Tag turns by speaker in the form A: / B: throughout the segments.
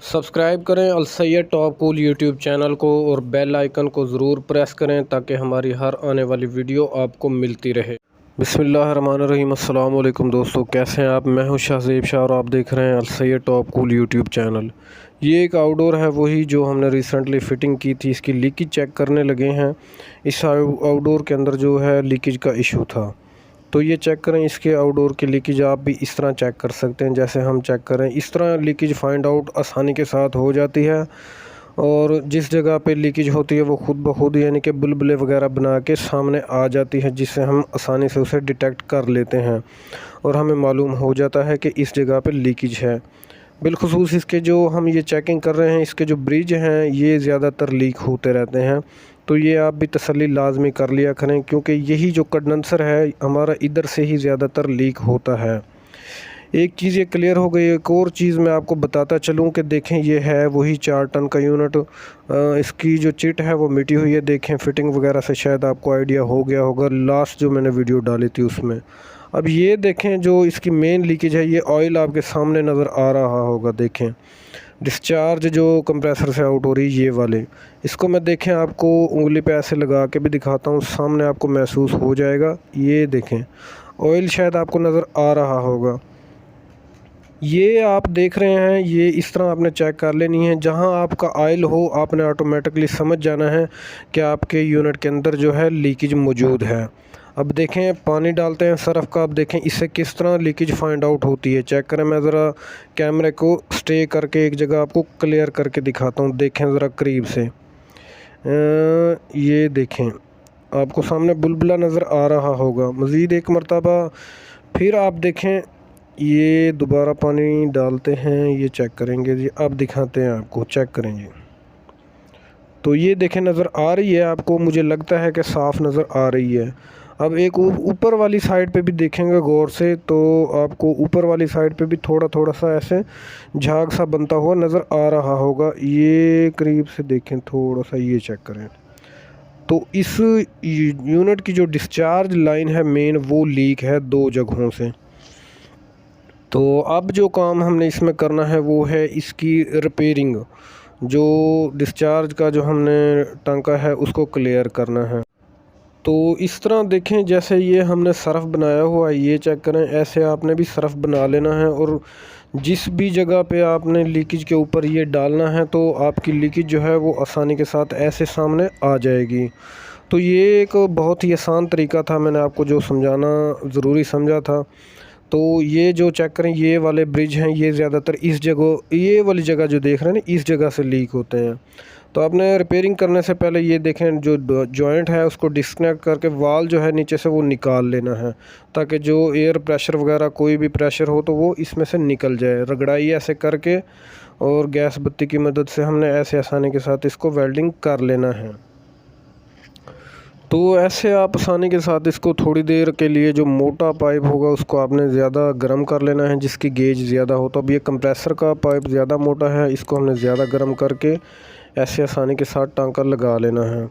A: Subscribe करें अलसैयद top cool YouTube channel को और बेल आइकन को ज़रूर प्रेस करें ताकि हमारी हर आने वाली वीडियो आपको मिलती रहे। बिस्मिल्लाहिर्रहमानिर्रहीम। अस्सलाम वालेकुम दोस्तों, कैसे हैं आप? मैं हूं शाहज़ेब शाह और आप देख रहे हैं अलसैयद टॉप कूल यूट्यूब चैनल। ये एक आउटडोर है, वही जो हमने रिसेंटली फ़िटिंग की थी। इसकी लीकेज चेक करने लगे हैं। इस आउटडोर के अंदर जो है लीकेज का इशू था, तो ये चेक करें। इसके आउटडोर की लीकेज आप भी इस तरह चेक कर सकते हैं जैसे हम चेक करें। इस तरह लीकेज फाइंड आउट आसानी के साथ हो जाती है और जिस जगह पे लीकेज होती है वो खुद ब खुद यानी कि बुलबुले वगैरह बना के सामने आ जाती है, जिससे हम आसानी से उसे डिटेक्ट कर लेते हैं और हमें मालूम हो जाता है कि इस जगह पे लीकेज है। बिलखुसूस इसके जो हम ये चेकिंग कर रहे हैं, इसके जो ब्रिज हैं ये ज़्यादातर लीक होते रहते हैं, तो ये आप भी तसल्ली लाजमी कर लिया करें क्योंकि यही जो कंडेंसर है हमारा इधर से ही ज़्यादातर लीक होता है। एक चीज़ ये क्लियर हो गई। एक और चीज़ मैं आपको बताता चलूँ कि देखें, ये है वही 4 टन का यूनिट। इसकी जो चिट है वो मिटी हुई है। देखें, फिटिंग वगैरह से शायद आपको आइडिया हो गया होगा लास्ट जो मैंने वीडियो डाली थी उसमें। अब ये देखें, जो इसकी मेन लीकेज है ये ऑयल आपके सामने नज़र आ रहा होगा। देखें, डिस्चार्ज जो कंप्रेसर से आउट हो रही है ये वाले, इसको मैं देखें आपको उंगली पे ऐसे लगा के भी दिखाता हूँ, सामने आपको महसूस हो जाएगा। ये देखें, ऑयल शायद आपको नज़र आ रहा होगा। ये आप देख रहे हैं, ये इस तरह आपने चेक कर लेनी है। जहां आपका ऑयल हो आपने ऑटोमेटिकली समझ जाना है कि आपके यूनिट के अंदर जो है लीकेज मौजूद है। अब देखें, पानी डालते हैं सरफ़ का। अब देखें इससे किस तरह लीकेज फाइंड आउट होती है, चेक करें। मैं ज़रा कैमरे को स्टे करके एक जगह आपको क्लियर करके दिखाता हूँ। देखें ज़रा करीब से, ये देखें, आपको सामने बुलबुला नज़र आ रहा होगा। मज़ीद एक मरतबा फिर आप देखें, ये दोबारा पानी डालते हैं, ये चेक करेंगे जी। अब दिखाते हैं आपको, चेक करें जी। तो ये देखें, नज़र आ रही है आपको, मुझे लगता है कि साफ़ नज़र आ रही है। अब एक ऊपर वाली साइड पे भी देखेंगे गौर से तो आपको ऊपर वाली साइड पे भी थोड़ा थोड़ा सा ऐसे झाग सा बनता हुआ नज़र आ रहा होगा। ये करीब से देखें थोड़ा सा, ये चेक करें। तो इस यूनिट की जो डिस्चार्ज लाइन है मेन, वो लीक है 2 जगहों से। तो अब जो काम हमने इसमें करना है वो है इसकी रिपेयरिंग। जो डिस्चार्ज का जो हमने टांका है उसको क्लियर करना है। तो इस तरह देखें, जैसे ये हमने सरफ़ बनाया हुआ है, ये चेक करें। ऐसे आपने भी सरफ़ बना लेना है और जिस भी जगह पे आपने लीकेज के ऊपर ये डालना है तो आपकी लीकेज जो है वो आसानी के साथ ऐसे सामने आ जाएगी। तो ये एक बहुत ही आसान तरीका था, मैंने आपको जो समझाना ज़रूरी समझा था। तो ये जो चेक करें, ये वाले ब्रिज हैं, ये ज़्यादातर इस जगह, ये वाली जगह जो देख रहे हैं ना, इस जगह से लीक होते हैं। तो आपने रिपेयरिंग करने से पहले ये देखें, जो जॉइंट है उसको डिस्कनेक्ट करके वाल जो है नीचे से वो निकाल लेना है, ताकि जो एयर प्रेशर वगैरह कोई भी प्रेशर हो तो वो इसमें से निकल जाए। रगड़ाई ऐसे करके और गैस बत्ती की मदद से हमने ऐसे आसानी के साथ इसको वेल्डिंग कर लेना है। तो ऐसे आप आसानी के साथ इसको थोड़ी देर के लिए, जो मोटा पाइप होगा उसको आपने ज़्यादा गर्म कर लेना है जिसकी गेज ज़्यादा हो। तो अब ये कंप्रेसर का पाइप ज़्यादा मोटा है, इसको हमने ज़्यादा गर्म करके ऐसे आसानी के साथ टांका लगा लेना है।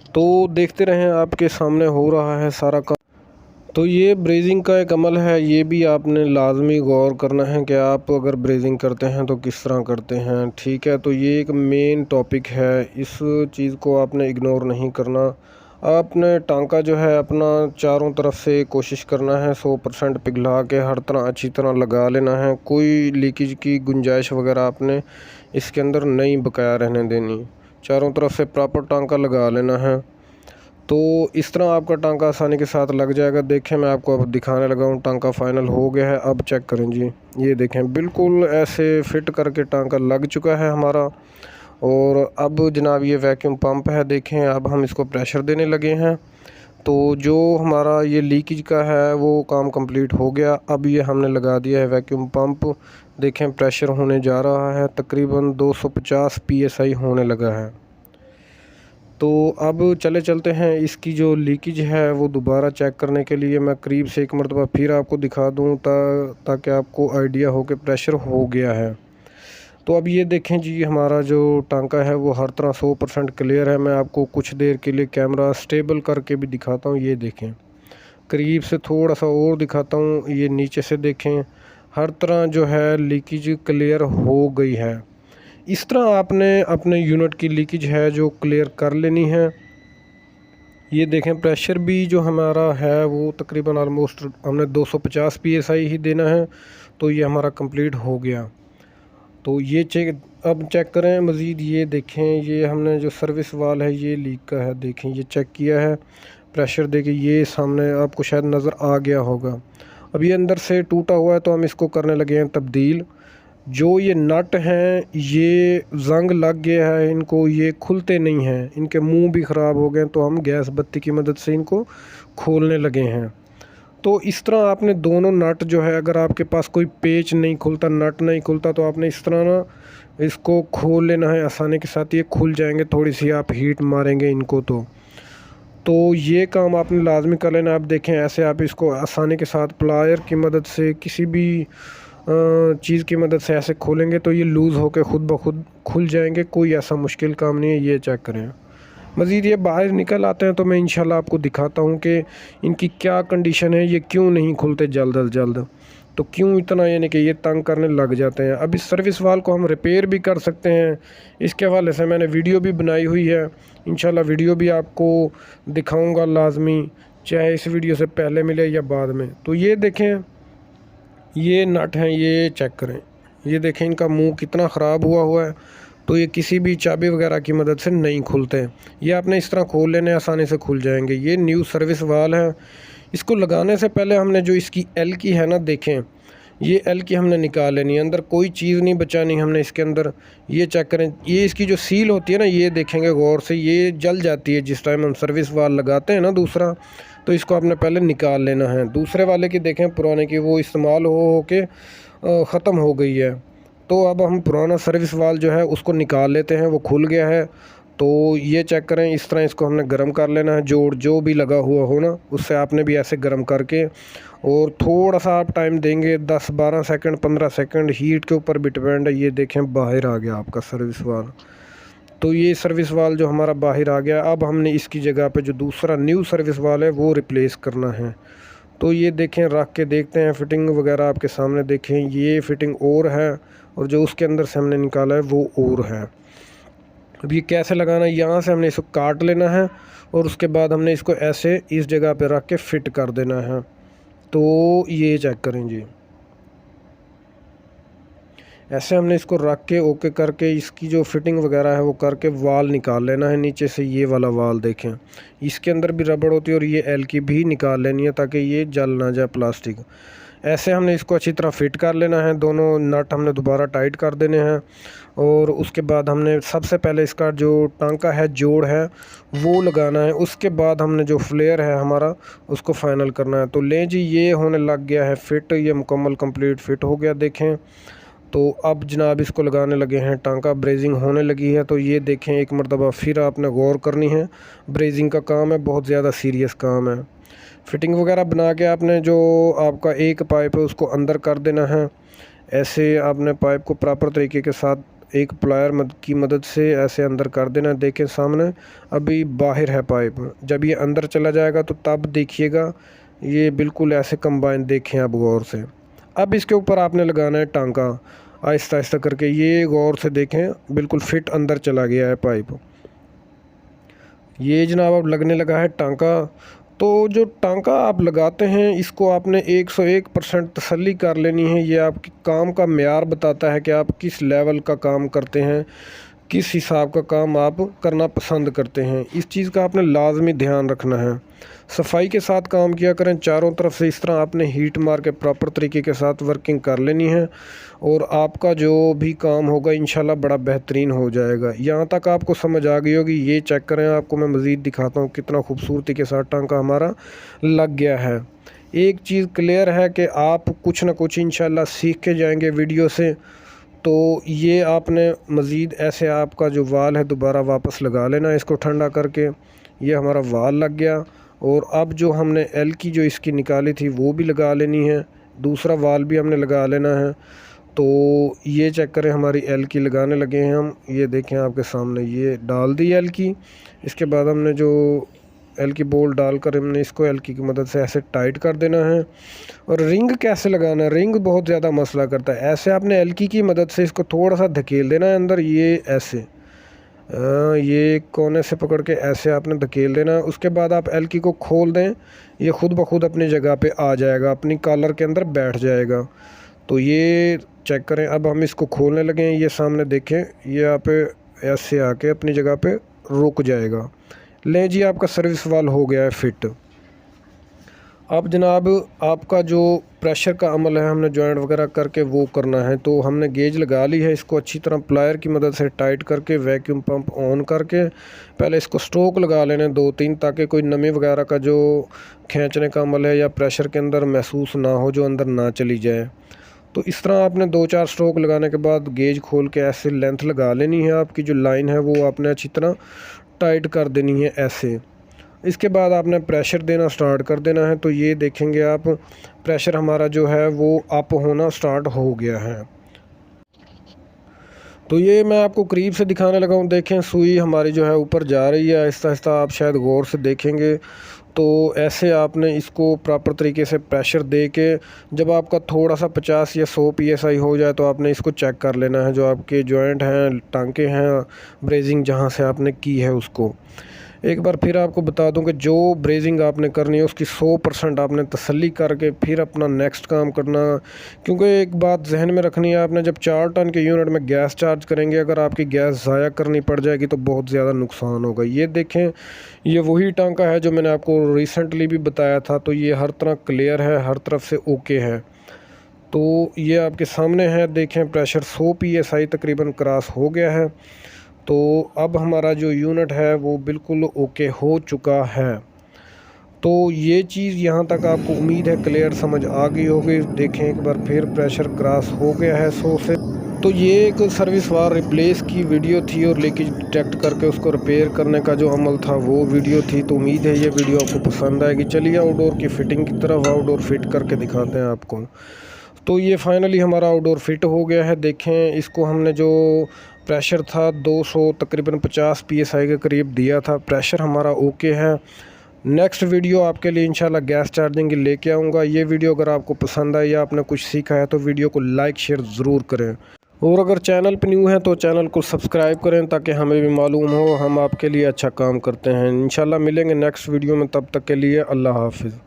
A: तो देखते रहें, आपके सामने हो रहा है सारा काम। तो ये ब्रेजिंग का एक अमल है, ये भी आपने लाजमी गौर करना है कि आप अगर ब्रेजिंग करते हैं तो किस तरह करते हैं, ठीक है। तो ये एक मेन टॉपिक है, इस चीज़ को आपने इग्नोर नहीं करना। आपने टांका जो है अपना चारों तरफ से कोशिश करना है 100% पिघला के हर तरह अच्छी तरह लगा लेना है। कोई लीकेज की गुंजाइश वगैरह आपने इसके अंदर नहीं बकाया रहने देनी, चारों तरफ से प्रॉपर टांका लगा लेना है। तो इस तरह आपका टांका आसानी के साथ लग जाएगा। देखें, मैं आपको अब दिखाने लगा हूँ, टांका फाइनल हो गया है। अब चेक करें जी, ये देखें बिल्कुल ऐसे फिट करके टांका लग चुका है हमारा। और अब जनाब ये वैक्यूम पंप है, देखें अब हम इसको प्रेशर देने लगे हैं। तो जो हमारा ये लीकेज का है वो काम कंप्लीट हो गया। अब ये हमने लगा दिया है वैक्यूम पंप। देखें प्रेशर होने जा रहा है, तकरीबन 250 PSI होने लगा है। तो अब चलते हैं, इसकी जो लीकेज है वो दोबारा चेक करने के लिए मैं करीब से एक मरतबा फिर आपको दिखा दूँ ताकि आपको आइडिया हो कि प्रेशर हो गया है। तो अब ये देखें जी, हमारा जो टांका है वो हर तरह 100% क्लियर है। मैं आपको कुछ देर के लिए कैमरा स्टेबल करके भी दिखाता हूँ। ये देखें, करीब से थोड़ा सा और दिखाता हूँ। ये नीचे से देखें, हर तरह जो है लीकेज क्लियर हो गई है। इस तरह आपने अपने यूनिट की लीकेज है जो क्लियर कर लेनी है। ये देखें प्रेशर भी जो हमारा है वो तकरीबन ऑलमोस्ट हमने 250 PSI ही देना है, तो ये हमारा कंप्लीट हो गया। तो ये अब चेक करें मज़ीद। ये देखें ये हमने जो सर्विस वाल है ये लीक का है, देखें ये चेक किया है, प्रेशर देखें ये सामने आपको शायद नज़र आ गया होगा। अब ये अंदर से टूटा हुआ है तो हम इसको करने लगे हैं तब्दील। जो ये नट हैं ये जंग लग गया है इनको, ये खुलते नहीं हैं, इनके मुंह भी ख़राब हो गए, तो हम गैस बत्ती की मदद से इनको खोलने लगे हैं। तो इस तरह आपने दोनों नट जो है, अगर आपके पास कोई पेच नहीं खुलता, नट नहीं खुलता, तो आपने इस तरह ना इसको खोल लेना है आसानी के साथ। ये खुल जाएंगे, थोड़ी सी आप हीट मारेंगे इनको तो ये काम आपने लाजमी कर लेना। आप देखें ऐसे आप इसको आसानी के साथ प्लायर की मदद से, किसी भी चीज़ की मदद से ऐसे खोलेंगे तो ये लूज़ होकर ख़ुद ब खुद खुल जाएंगे। कोई ऐसा मुश्किल काम नहीं है। ये चेक करें। मज़ीद ये बाहर निकल आते हैं तो मैं इंशाल्लाह आपको दिखाता हूँ कि इनकी क्या कंडीशन है, ये क्यों नहीं खुलते जल्द अज जल्द, तो क्यों इतना यानी कि ये तंग करने लग जाते हैं। अब इस सर्विस वाल को हम रिपेयर भी कर सकते हैं, इसके हवाले से मैंने वीडियो भी बनाई हुई है। इंशाल्लाह वीडियो भी आपको दिखाऊँगा लाजमी, चाहे इस वीडियो से पहले मिले या बाद में। तो ये देखें ये नट हैं, ये चेक करें, ये देखें इनका मुंह कितना ख़राब हुआ है, तो ये किसी भी चाबी वगैरह की मदद से नहीं खुलते। ये आपने इस तरह खोल लेने, आसानी से खुल जाएंगे। ये न्यू सर्विस वाल है। इसको लगाने से पहले हमने जो इसकी एल की है ना, देखें ये एल की हमने निकाल लेनी है, अंदर कोई चीज़ नहीं बचानी हमने इसके अंदर। ये चेक करें, ये इसकी जो सील होती है ना, ये देखेंगे गौर से, ये जल जाती है जिस टाइम हम सर्विस वाल लगाते हैं ना दूसरा, तो इसको आपने पहले निकाल लेना है। दूसरे वाले की देखें पुराने की, वो इस्तेमाल हो के ख़त्म हो गई है। तो अब हम पुराना सर्विस वाल जो है उसको निकाल लेते हैं, वो खुल गया है। तो ये चेक करें, इस तरह इसको हमने गर्म कर लेना है। जोड़ जो भी लगा हुआ हो ना, उससे आपने भी ऐसे गर्म करके, और थोड़ा सा आप टाइम देंगे, 10-12 सेकंड 15 सेकंड, हीट के ऊपर भी डिपेंड है। ये देखें बाहर आ गया आपका सर्विस वाल। तो ये सर्विस वाल जो हमारा बाहर आ गया, अब हमने इसकी जगह पे जो दूसरा न्यू सर्विस वाल है वो रिप्लेस करना है। तो ये देखें, रख के देखते हैं, फ़िटिंग वगैरह आपके सामने देखें, ये फ़िटिंग और है और जो उसके अंदर से हमने निकाला है वो और है। अब ये कैसे लगाना है, यहाँ से हमने इसको काट लेना है और उसके बाद हमने इसको ऐसे इस जगह पे रख के फ़िट कर देना है। तो ये चेक करें जी, ऐसे हमने इसको रख के ओके करके इसकी जो फिटिंग वगैरह है वो करके वाल निकाल लेना है नीचे से। ये वाला वाल देखें, इसके अंदर भी रबड़ होती है और ये एल की भी निकाल लेनी है ताकि ये जल ना जाए प्लास्टिक। ऐसे हमने इसको अच्छी तरह फिट कर लेना है, दोनों नट हमने दोबारा टाइट कर देने हैं। और उसके बाद हमने सबसे पहले इसका जो टांका है, जोड़ है, वो लगाना है। उसके बाद हमने जो फ्लेयर है हमारा उसको फाइनल करना है। तो लें जी, ये होने लग गया है फिट, ये मुकम्मल कंप्लीट फिट हो गया देखें। तो अब जनाब इसको लगाने लगे हैं, टांका ब्रेजिंग होने लगी है। तो ये देखें, एक मरतबा फिर आपने गौर करनी है, ब्रेजिंग का काम है, बहुत ज़्यादा सीरियस काम है। फिटिंग वगैरह बना के आपने जो आपका एक पाइप है उसको अंदर कर देना है। ऐसे आपने पाइप को प्रॉपर तरीके के साथ एक प्लायर की मदद से ऐसे अंदर कर देना। देखें सामने अभी बाहर है पाइप, जब ये अंदर चला जाएगा तो तब देखिएगा ये बिल्कुल ऐसे कंबाइन, देखें अब गौर से। अब इसके ऊपर आपने लगाना है टांका, आहिस्ता आहिस्ता करके, ये गौर से देखें बिल्कुल फिट अंदर चला गया है पाइप। ये जनाब अब लगने लगा है टांका। तो जो टांका आप लगाते हैं इसको आपने 101% तसल्ली कर लेनी है। ये आपके काम का मेयार बताता है कि आप किस लेवल का काम करते हैं, किस हिसाब का काम आप करना पसंद करते हैं। इस चीज़ का आपने लाजमी ध्यान रखना है। सफाई के साथ काम किया करें, चारों तरफ से इस तरह आपने हीट मार के प्रॉपर तरीके के साथ वर्किंग कर लेनी है और आपका जो भी काम होगा इंशाल्लाह बड़ा बेहतरीन हो जाएगा। यहाँ तक आपको समझ आ गई होगी। ये चेक करें, आपको मैं मज़ीद दिखाता हूँ कितना खूबसूरती के साथ टांका हमारा लग गया है। एक चीज़ क्लियर है कि आप कुछ ना कुछ इंशाल्लाह सीख के जाएंगे वीडियो से। तो ये आपने मज़ीद ऐसे आपका जो वाल है दोबारा वापस लगा लेना इसको ठंडा करके। ये हमारा वाल लग गया और अब जो हमने एल की जो इसकी निकाली थी वो भी लगा लेनी है, दूसरा वाल भी हमने लगा लेना है। तो ये चेक करें, हमारी एल की लगाने लगे हैं हम। ये देखें आपके सामने, ये डाल दी एल की। इसके बाद हमने जो एल की बोल्ट डालकर हमने इसको एल की मदद से ऐसे टाइट कर देना है। और रिंग कैसे लगाना है, रिंग बहुत ज़्यादा मसला करता है। ऐसे आपने एल की मदद से इसको थोड़ा सा धकेल देना है अंदर, ये ऐसे ये कोने से पकड़ के ऐसे आपने धकेल देना है। उसके बाद आप एल की को खोल दें, ये खुद ब खुद अपनी जगह पे आ जाएगा, अपनी कॉलर के अंदर बैठ जाएगा। तो ये चेक करें। अब हम इसको खोलने लगे हैं, ये सामने देखें, ये यहाँ पे ऐसे आके अपनी जगह पे रुक जाएगा। लें जी, आपका सर्विस वाल हो गया है फिट। अब जनाब आपका जो प्रेशर का अमल है, हमने जॉइंट वगैरह करके वो करना है। तो हमने गेज लगा ली है, इसको अच्छी तरह प्लायर की मदद से टाइट करके वैक्यूम पंप ऑन करके पहले इसको स्ट्रोक लगा लेने 2-3, ताकि कोई नमी वगैरह का जो खींचने का अमल है या प्रेशर के अंदर महसूस ना हो, जो अंदर ना चली जाए। तो इस तरह आपने 2-4 स्ट्रोक लगाने के बाद गेज खोल के ऐसे लेंथ लगा लेनी है। आपकी जो लाइन है वो आपने अच्छी तरह टाइट कर देनी है ऐसे। इसके बाद आपने प्रेशर देना स्टार्ट कर देना है। तो ये देखेंगे आप, प्रेशर हमारा जो है वो अप होना स्टार्ट हो गया है। तो ये मैं आपको करीब से दिखाने लगा हूँ। देखें, सुई हमारी जो है ऊपर जा रही है आहिस्ता आहिस्ता, आप शायद गौर से देखेंगे। तो ऐसे आपने इसको प्रॉपर तरीके से प्रेशर दे के, जब आपका थोड़ा सा 50 या 100 PSI हो जाए तो आपने इसको चेक कर लेना है, जो आपके जॉइंट हैं, टांके हैं, ब्रेजिंग जहाँ से आपने की है उसको। एक बार फिर आपको बता दूं कि जो ब्रेजिंग आपने करनी है उसकी 100% आपने तसल्ली करके फिर अपना नेक्स्ट काम करना। क्योंकि एक बात जहन में रखनी है, आपने जब 4 टन के यूनिट में गैस चार्ज करेंगे, अगर आपकी गैस ज़ाया करनी पड़ जाएगी तो बहुत ज़्यादा नुकसान होगा। ये देखें, ये वही टांका है जो मैंने आपको रिसेंटली भी बताया था। तो ये हर तरह क्लियर है, हर तरफ से ओके है। तो ये आपके सामने है, देखें प्रेशर 100 PSI तकरीबन क्रॉस हो गया है। तो अब हमारा जो यूनिट है वो बिल्कुल ओके हो चुका है। तो ये चीज़ यहाँ तक आपको उम्मीद है क्लियर समझ आ गई होगी। देखें एक बार फिर प्रेशर क्रॉस हो गया है 100 से। तो ये एक सर्विस वार रिप्लेस की वीडियो थी और लीकेज डिटेक्ट करके उसको रिपेयर करने का जो अमल था वो वीडियो थी। तो उम्मीद है ये वीडियो आपको पसंद आएगी। चलिए आउटडोर की फ़िटिंग की तरफ, आउटडोर फिट करके दिखाते हैं आपको। तो ये फाइनली हमारा आउटडोर फिट हो गया है। देखें, इसको हमने जो प्रेशर था 200 तकरीबन 50 PSI के करीब दिया था। प्रेशर हमारा ओके है। नेक्स्ट वीडियो आपके लिए इंशाल्लाह गैस चार्जिंग की लेके आऊँगा। ये वीडियो अगर आपको पसंद आई या आपने कुछ सीखा है तो वीडियो को लाइक शेयर ज़रूर करें। और अगर चैनल पर न्यू है तो चैनल को सब्सक्राइब करें, ताकि हमें भी मालूम हो हम आपके लिए अच्छा काम करते हैं। इंशाल्लाह मिलेंगे नेक्स्ट वीडियो में, तब तक के लिए अल्लाह हाफ़िज़।